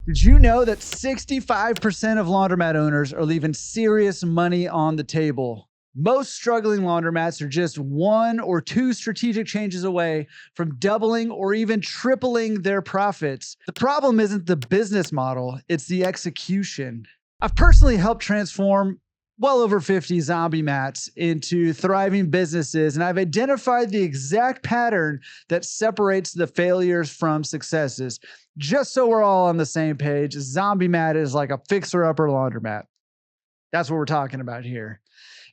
Did you know that 65% of laundromat owners are leaving serious money on the table? Most struggling laundromats are just one or two strategic changes away from doubling or even tripling their profits. The problem isn't the business model, it's the execution. I've personally helped transform well over 50 zombie mats into thriving businesses, and I've identified the exact pattern that separates the failures from successes. Just so we're all on the same page, zombie mat is like a fixer-upper laundromat. That's what we're talking about here.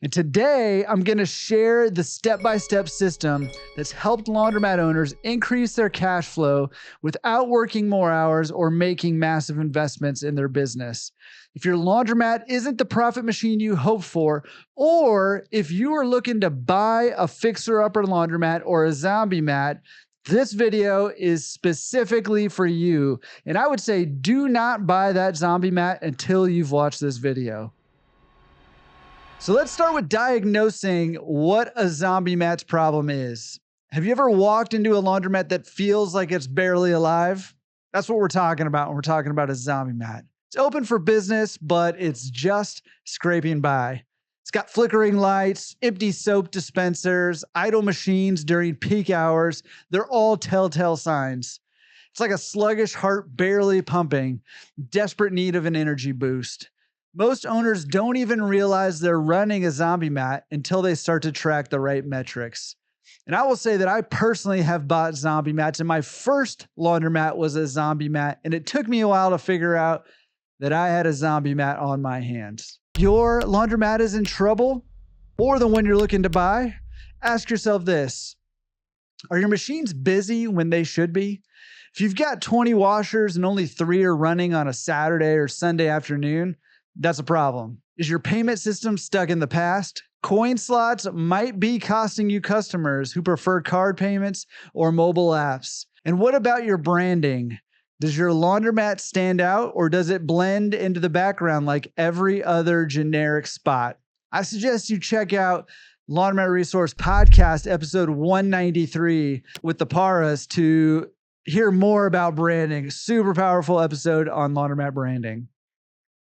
And today, I'm going to share the step-by-step system that's helped laundromat owners increase their cash flow without working more hours or making massive investments in their business. If your laundromat isn't the profit machine you hoped for, or if you are looking to buy a fixer-upper laundromat or a zombie mat, this video is specifically for you. And I would say do not buy that zombie mat until you've watched this video. So let's start with diagnosing what a zombie mat's problem is. Have you ever walked into a laundromat that feels like it's barely alive? That's what we're talking about when we're talking about a zombie mat. It's open for business, but it's just scraping by. It's got flickering lights, empty soap dispensers, idle machines during peak hours. They're all telltale signs. It's like a sluggish heart barely pumping, desperate need of an energy boost. Most owners don't even realize they're running a zombie mat until they start to track the right metrics. And I will say that I personally have bought zombie mats, and my first laundromat was a zombie mat, and it took me a while to figure out that I had a zombie mat on my hands. Your laundromat is in trouble, or the one you're looking to buy? Ask yourself this: are your machines busy when they should be? If you've got 20 washers and only 3 are running on a Saturday or Sunday afternoon, that's a problem. Is your payment system stuck in the past? Coin slots might be costing you customers who prefer card payments or mobile apps. And what about your branding? Does your laundromat stand out, or does it blend into the background like every other generic spot? I suggest you check out Laundromat Resource podcast episode 193 with the Paras to hear more about branding. Super powerful episode on laundromat branding.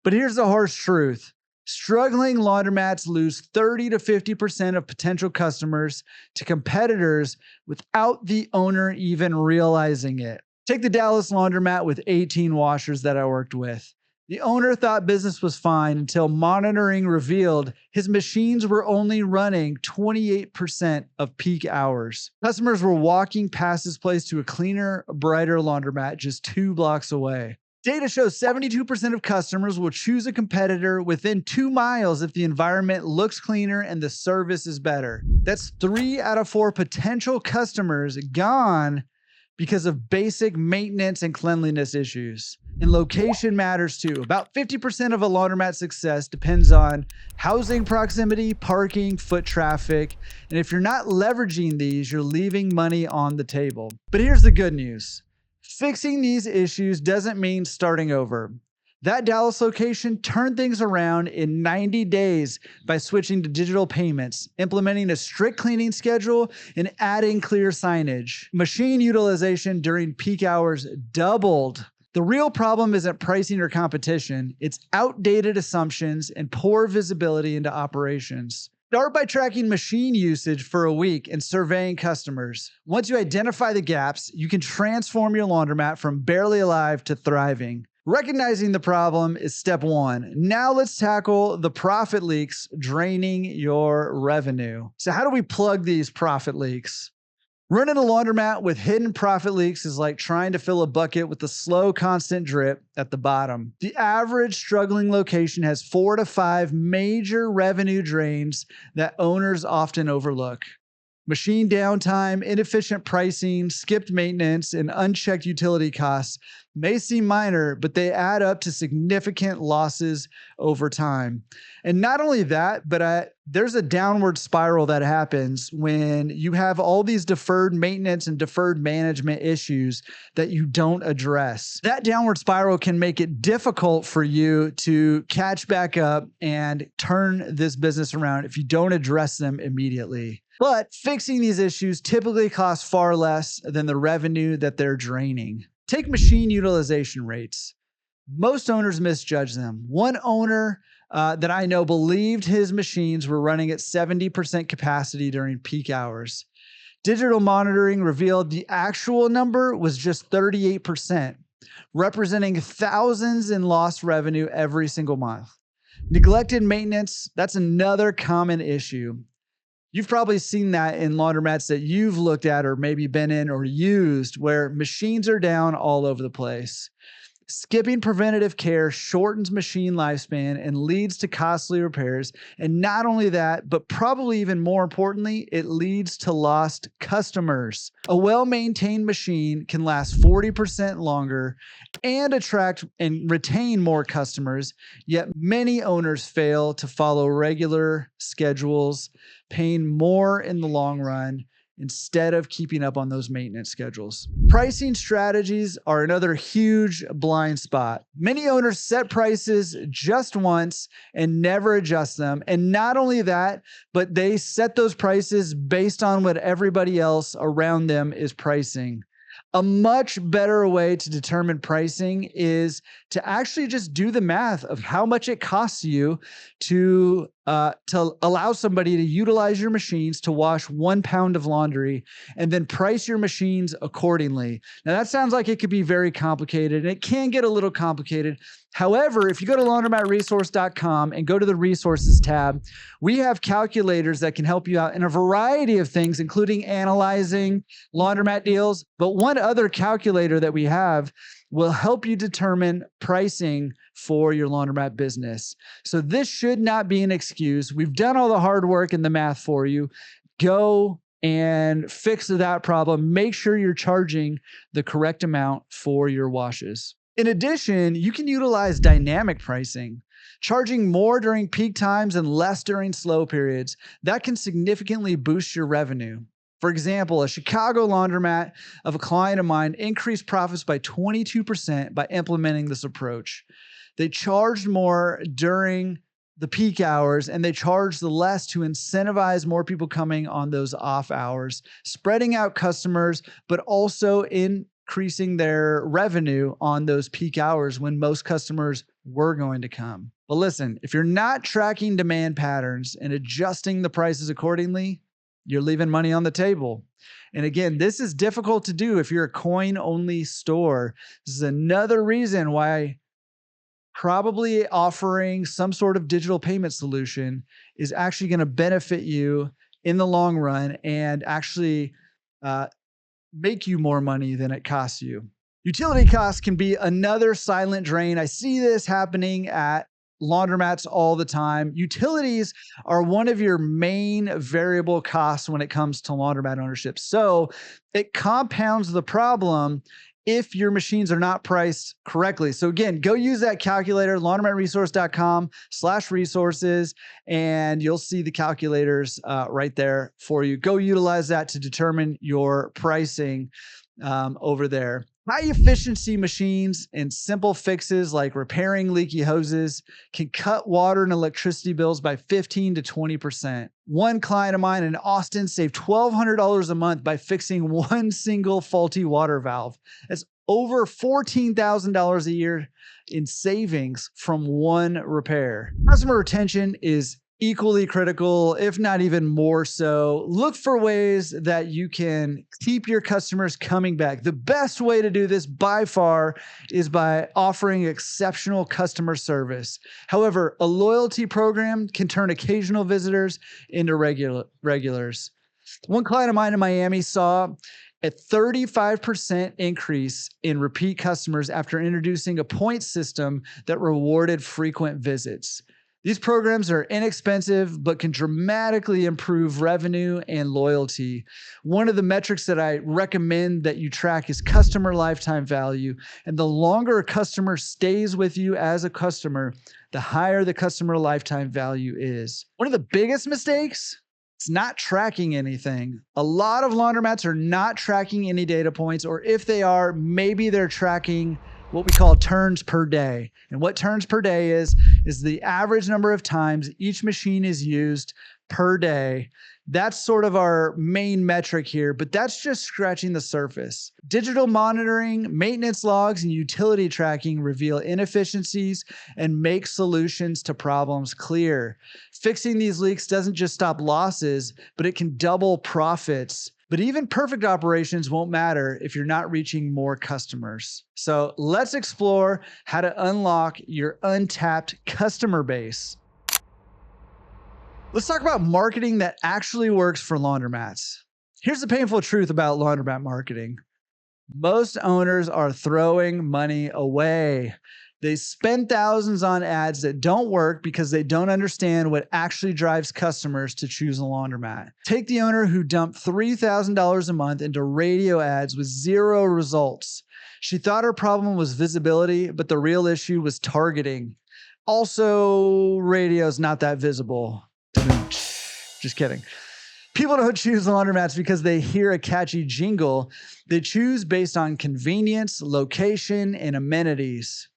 But here's the harsh truth. Struggling laundromats lose 30 to 50% of potential customers to competitors without the owner even realizing it. Take the Dallas laundromat with 18 washers that I worked with. The owner thought business was fine until monitoring revealed his machines were only running 28% of peak hours. Customers were walking past his place to a cleaner, brighter laundromat just 2 blocks away. Data shows 72% of customers will choose a competitor within 2 miles if the environment looks cleaner and the service is better. That's 3 out of 4 potential customers gone because of basic maintenance and cleanliness issues. And location matters too. About 50% of a laundromat success depends on housing proximity, parking, foot traffic. And if you're not leveraging these, you're leaving money on the table. But here's the good news. Fixing these issues doesn't mean starting over. That Dallas location turned things around in 90 days by switching to digital payments, implementing a strict cleaning schedule, and adding clear signage. Machine utilization during peak hours doubled. The real problem isn't pricing or competition, it's outdated assumptions and poor visibility into operations. Start by tracking machine usage for a week and surveying customers. Once you identify the gaps, you can transform your laundromat from barely alive to thriving. Recognizing the problem is step 1. Now let's tackle the profit leaks draining your revenue. So how do we plug these profit leaks? Running a laundromat with hidden profit leaks is like trying to fill a bucket with a slow, constant drip at the bottom. The average struggling location has 4 to 5 major revenue drains that owners often overlook. Machine downtime, inefficient pricing, skipped maintenance, and unchecked utility costs may seem minor, but they add up to significant losses over time. And not only that, but there's a downward spiral that happens when you have all these deferred maintenance and deferred management issues that you don't address. That downward spiral can make it difficult for you to catch back up and turn this business around if you don't address them immediately. But fixing these issues typically costs far less than the revenue that they're draining. Take machine utilization rates. Most owners misjudge them. One owner that I know believed his machines were running at 70% capacity during peak hours. Digital monitoring revealed the actual number was just 38%, representing thousands in lost revenue every single month. Neglected maintenance, that's another common issue. You've probably seen that in laundromats that you've looked at or maybe been in or used where machines are down all over the place. Skipping preventative care shortens machine lifespan and leads to costly repairs. And not only that, but probably even more importantly, it leads to lost customers. A well-maintained machine can last 40% longer and attract and retain more customers, yet many owners fail to follow regular schedules, paying more in the long run instead of keeping up on those maintenance schedules. Pricing strategies are another huge blind spot. Many owners set prices just once and never adjust them. And not only that, but they set those prices based on what everybody else around them is pricing. A much better way to determine pricing is to actually just do the math of how much it costs you to allow somebody to utilize your machines to wash 1 pound of laundry and then price your machines accordingly. Now, that sounds like it could be very complicated, and it can get a little complicated. However, if you go to laundromatresource.com and go to the resources tab, we have calculators that can help you out in a variety of things, including analyzing laundromat deals. But one other calculator that we have will help you determine pricing for your laundromat business. So this should not be an excuse. We've done all the hard work and the math for you. Go and fix that problem. Make sure you're charging the correct amount for your washes. In addition, you can utilize dynamic pricing, charging more during peak times and less during slow periods. That can significantly boost your revenue. For example, a Chicago laundromat of a client of mine increased profits by 22% by implementing this approach. They charged more during the peak hours and they charged the less to incentivize more people coming on those off hours, spreading out customers, but also increasing their revenue on those peak hours when most customers were going to come. But listen, if you're not tracking demand patterns and adjusting the prices accordingly, you're leaving money on the table. And again, this is difficult to do if you're a coin-only store. This is another reason why probably offering some sort of digital payment solution is actually going to benefit you in the long run and actually make you more money than it costs you. Utility costs can be another silent drain. I see this happening at laundromats all the time. Utilities are one of your main variable costs when it comes to laundromat ownership. So it compounds the problem if your machines are not priced correctly. So again, go use that calculator, laundromatresource.com/resources, and you'll see the calculators right there for you. Go utilize that to determine your pricing over there. High efficiency machines and simple fixes like repairing leaky hoses can cut water and electricity bills by 15 to 20%. One client of mine in Austin saved $1,200 a month by fixing one single faulty water valve. That's over $14,000 a year in savings from one repair. Customer retention is equally critical, if not even more so. Look for ways that you can keep your customers coming back. The best way to do this by far is by offering exceptional customer service. However, a loyalty program can turn occasional visitors into regulars. One client of mine in Miami saw a 35% increase in repeat customers after introducing a point system that rewarded frequent visits. These programs are inexpensive, but can dramatically improve revenue and loyalty. One of the metrics that I recommend that you track is customer lifetime value. And the longer a customer stays with you as a customer, the higher the customer lifetime value is. One of the biggest mistakes, it's not tracking anything. A lot of laundromats are not tracking any data points, or if they are, maybe they're tracking what we call turns per day. And what turns per day is the average number of times each machine is used per day. That's sort of our main metric here, but that's just scratching the surface. Digital monitoring, maintenance logs, and utility tracking reveal inefficiencies and make solutions to problems clear. Fixing these leaks doesn't just stop losses, but it can double profits. But even perfect operations won't matter if you're not reaching more customers. So let's explore how to unlock your untapped customer base. Let's talk about marketing that actually works for laundromats. Here's the painful truth about laundromat marketing. Most owners are throwing money away. They spend thousands on ads that don't work because they don't understand what actually drives customers to choose a laundromat. Take the owner who dumped $3,000 a month into radio ads with zero results. She thought her problem was visibility, but the real issue was targeting. Also, radio's not that visible. Just kidding. People don't choose laundromats because they hear a catchy jingle. They choose based on convenience, location, and amenities.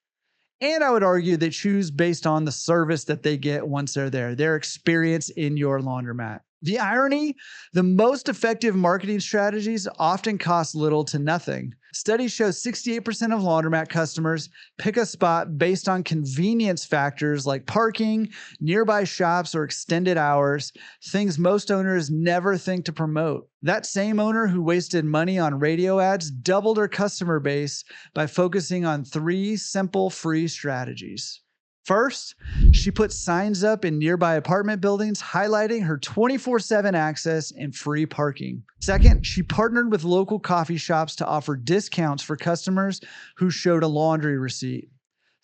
And I would argue they choose based on the service that they get once they're there, their experience in your laundromat. The irony, the most effective marketing strategies often cost little to nothing. Studies show 68% of laundromat customers pick a spot based on convenience factors like parking, nearby shops, or extended hours, things most owners never think to promote. That same owner who wasted money on radio ads doubled her customer base by focusing on 3 simple free strategies. First, she put signs up in nearby apartment buildings highlighting her 24/7 access and free parking. Second, she partnered with local coffee shops to offer discounts for customers who showed a laundry receipt.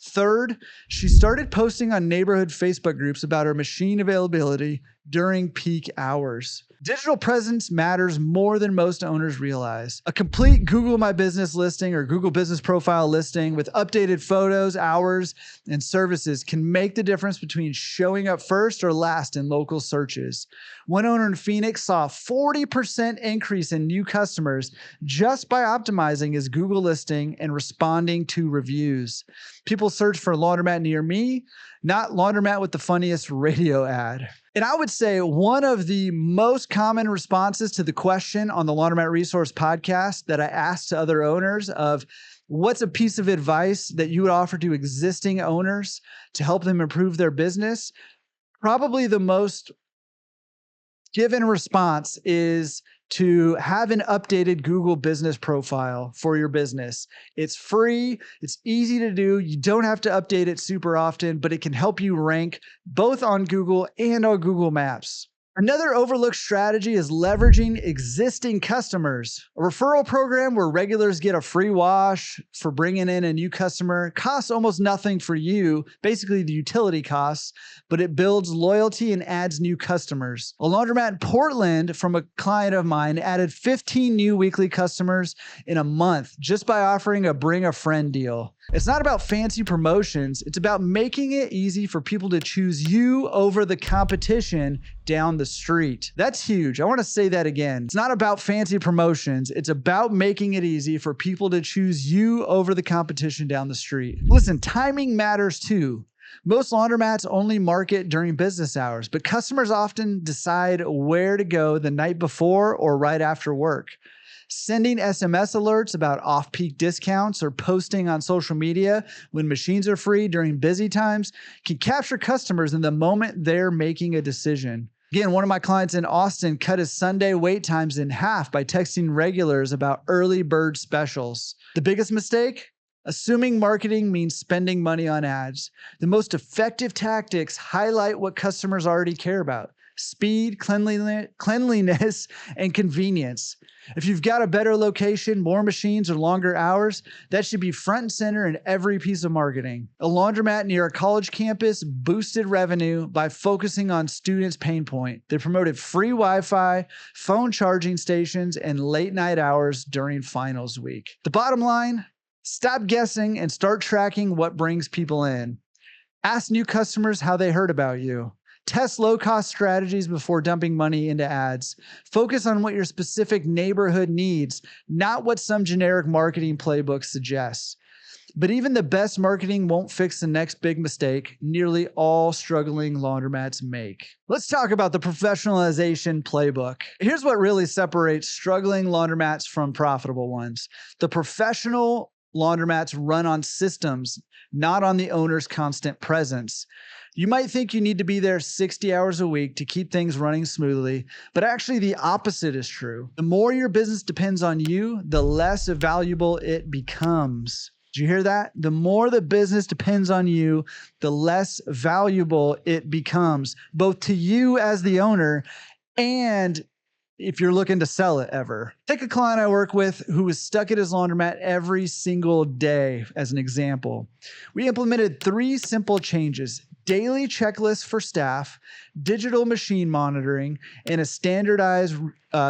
Third, she started posting on neighborhood Facebook groups about her machine availability during peak hours. Digital presence matters more than most owners realize. A complete Google My Business listing or Google Business Profile listing with updated photos, hours, and services can make the difference between showing up first or last in local searches. One owner in Phoenix saw a 40% increase in new customers just by optimizing his Google listing and responding to reviews. People search for laundromat near me, not laundromat with the funniest radio ad. And I would say one of the most common responses to the question on the Laundromat Resource podcast that I asked to other owners of what's a piece of advice that you would offer to existing owners to help them improve their business, probably the most given response is to have an updated Google business profile for your business. It's free. It's easy to do. You don't have to update it super often, but it can help you rank both on Google and on Google Maps. Another overlooked strategy is leveraging existing customers. A referral program where regulars get a free wash for bringing in a new customer costs almost nothing for you, basically the utility costs, but it builds loyalty and adds new customers. A laundromat in Portland from a client of mine added 15 new weekly customers in a month just by offering a bring a friend deal. It's not about fancy promotions. It's about making it easy for people to choose you over the competition down the street. That's huge. I want to say that again. It's not about fancy promotions. It's about making it easy for people to choose you over the competition down the street. Listen, timing matters too. Most laundromats only market during business hours, but customers often decide where to go the night before or right after work. Sending SMS alerts about off-peak discounts or posting on social media when machines are free during busy times can capture customers in the moment they're making a decision. Again, one of my clients in Austin cut his Sunday wait times in half by texting regulars about early bird specials. The biggest mistake? Assuming marketing means spending money on ads. The most effective tactics highlight what customers already care about: speed, cleanliness, and convenience. If you've got a better location, more machines, or longer hours, that should be front and center in every piece of marketing. A laundromat near a college campus boosted revenue by focusing on students' pain point. They promoted free Wi-Fi, phone charging stations, and late night hours during finals week. The bottom line, stop guessing and start tracking what brings people in. Ask new customers how they heard about you. Test low-cost strategies before dumping money into ads. Focus on what your specific neighborhood needs, not what some generic marketing playbook suggests. But even the best marketing won't fix the next big mistake nearly all struggling laundromats make. Let's talk about the professionalization playbook. Here's what really separates struggling laundromats from profitable ones. The professional laundromats run on systems, not on the owner's constant presence. You might think you need to be there 60 hours a week to keep things running smoothly, but actually the opposite is true. The more your business depends on you, the less valuable it becomes. Did you hear that? The more the business depends on you, the less valuable it becomes, both to you as the owner and if you're looking to sell it ever. Take a client I work with who was stuck at his laundromat every single day as an example. We implemented 3 simple changes: daily checklists for staff, digital machine monitoring, and a standardized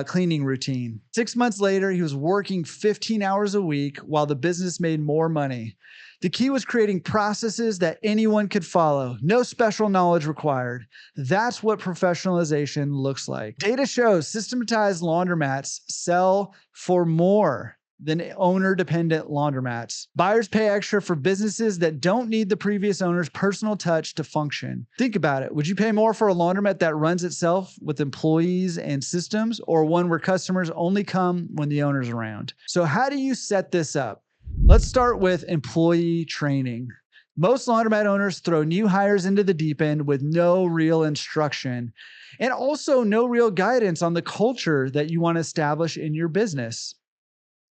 cleaning routine. 6 months later, he was working 15 hours a week while the business made more money. The key was creating processes that anyone could follow, no special knowledge required. That's what professionalization looks like. Data shows systematized laundromats sell for more than owner-dependent laundromats. Buyers pay extra for businesses that don't need the previous owner's personal touch to function. Think about it. Would you pay more for a laundromat that runs itself with employees and systems, or one where customers only come when the owner's around? So how do you set this up? Let's start with employee training. Most laundromat owners throw new hires into the deep end with no real instruction and also no real guidance on the culture that you want to establish in your business.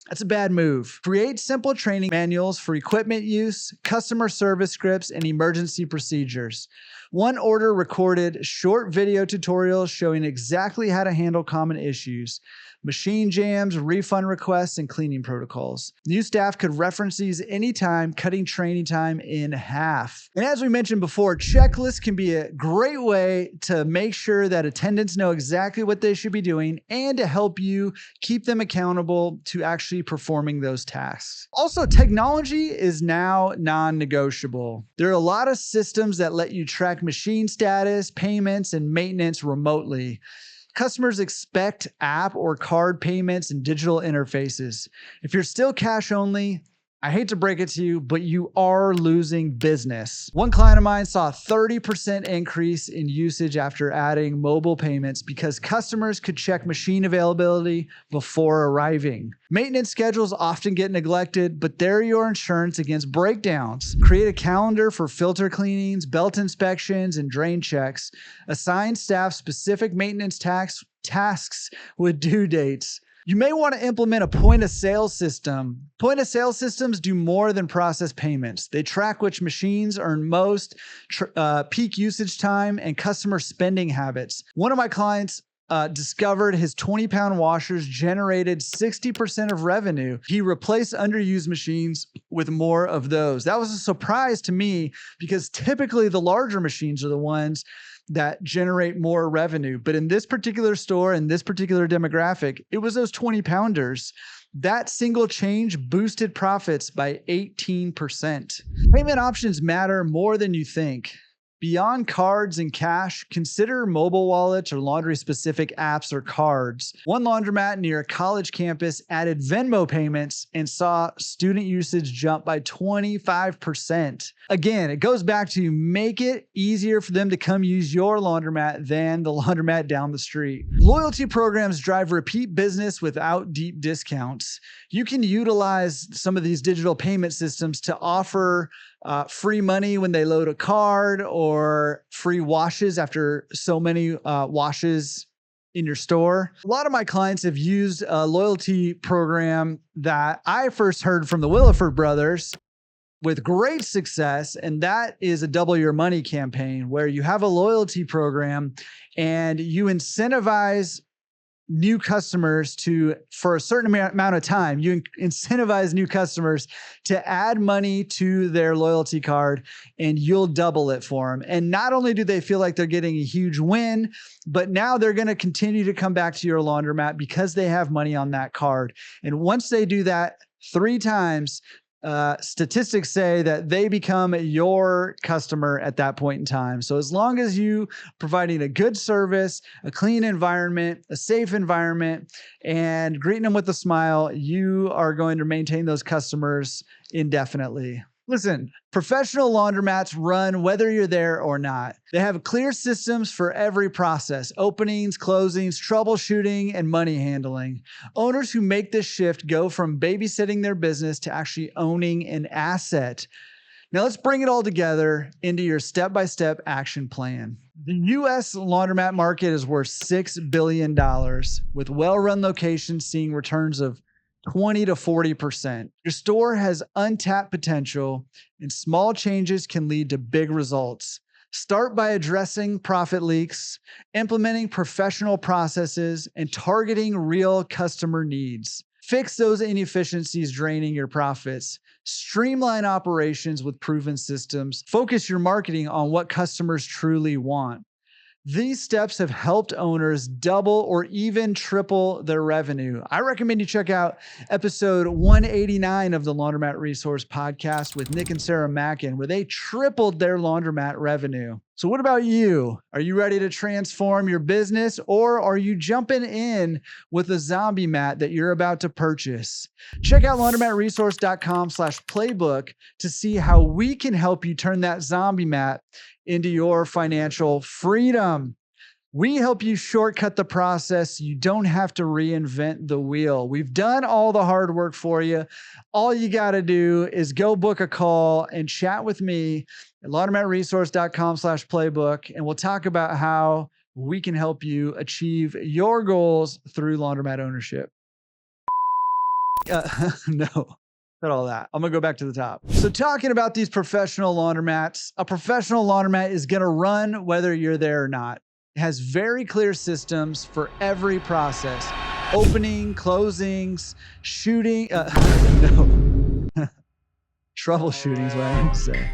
That's a bad move. Create simple training manuals for equipment use, customer service scripts, and emergency procedures. One order recorded short video tutorials showing exactly how to handle common issues, machine jams, refund requests, and cleaning protocols. New staff could reference these anytime, cutting training time in half. And as we mentioned before, checklists can be a great way to make sure that attendants know exactly what they should be doing and to help you keep them accountable to actually performing those tasks. Also, technology is now non-negotiable. There are a lot of systems that let you track machine status, payments, and maintenance remotely. Customers expect app or card payments and digital interfaces. If you're still cash only, I hate to break it to you, but you are losing business. One client of mine saw a 30% increase in usage after adding mobile payments because customers could check machine availability before arriving. Maintenance schedules often get neglected, but they're your insurance against breakdowns. Create a calendar for filter cleanings, belt inspections, and drain checks. Assign staff specific maintenance tasks with due dates. You may want to implement a point-of-sale system. Point-of-sale systems do more than process payments. They track which machines earn most, peak usage time, and customer spending habits. One of my clients discovered his 20-pound washers generated 60% of revenue. He replaced underused machines with more of those. That was a surprise to me because typically the larger machines are the ones that generate more revenue. But in this particular store, in this particular demographic, it was those 20-pounders. That single change boosted profits by 18%. Payment options matter more than you think. Beyond cards and cash, consider mobile wallets or laundry-specific apps or cards. One laundromat near a college campus added Venmo payments and saw student usage jump by 25%. Again, it goes back to make it easier for them to come use your laundromat than the laundromat down the street. Loyalty programs drive repeat business without deep discounts. You can utilize some of these digital payment systems to offer free money when they load a card or free washes after so many washes in your store. A lot of my clients have used a loyalty program that I first heard from the Williford brothers with great success, and that is a double your money campaign where you have a loyalty program and you incentivize new customers for a certain amount of time, you incentivize new customers to add money to their loyalty card and you'll double it for them. And not only do they feel like they're getting a huge win, but now they're going to continue to come back to your laundromat because they have money on that card. And once they do that 3 times, statistics say that they become your customer at that point in time. So as long as you providing a good service, a clean environment, a safe environment, and greeting them with a smile, you are going to maintain those customers indefinitely. Listen, professional laundromats run whether you're there or not. They have clear systems for every process: openings, closings, troubleshooting, and money handling. Owners who make this shift go from babysitting their business to actually owning an asset. Now let's bring it all together into your step-by-step action plan. The US laundromat market is worth $6 billion, with well-run locations seeing returns of 20 to 40%. Your store has untapped potential, and small changes can lead to big results. Start by addressing profit leaks, implementing professional processes, and targeting real customer needs. Fix those inefficiencies draining your profits. Streamline operations with proven systems. Focus your marketing on what customers truly want. These steps have helped owners double or even triple their revenue. I recommend you check out episode 189 of the Laundromat Resource podcast with Nick and Sarah Mackin, where they tripled their laundromat revenue. So what about you? Are you ready to transform your business, or are you jumping in with a zombie mat that you're about to purchase? Check out laundromatresource.com/playbook to see how we can help you turn that zombie mat into your financial freedom. We help you shortcut the process. You don't have to reinvent the wheel. We've done all the hard work for you. All you got to do is go book a call and chat with me at laundromatresource.com/playbook, and we'll talk about how we can help you achieve your goals through laundromat ownership. No. All that. I'm going to go back to the top. So talking about these professional laundromats, a professional laundromat is going to run whether you're there or not. It has very clear systems for every process: opening, closings, shooting, no, troubleshooting is what I meant to say.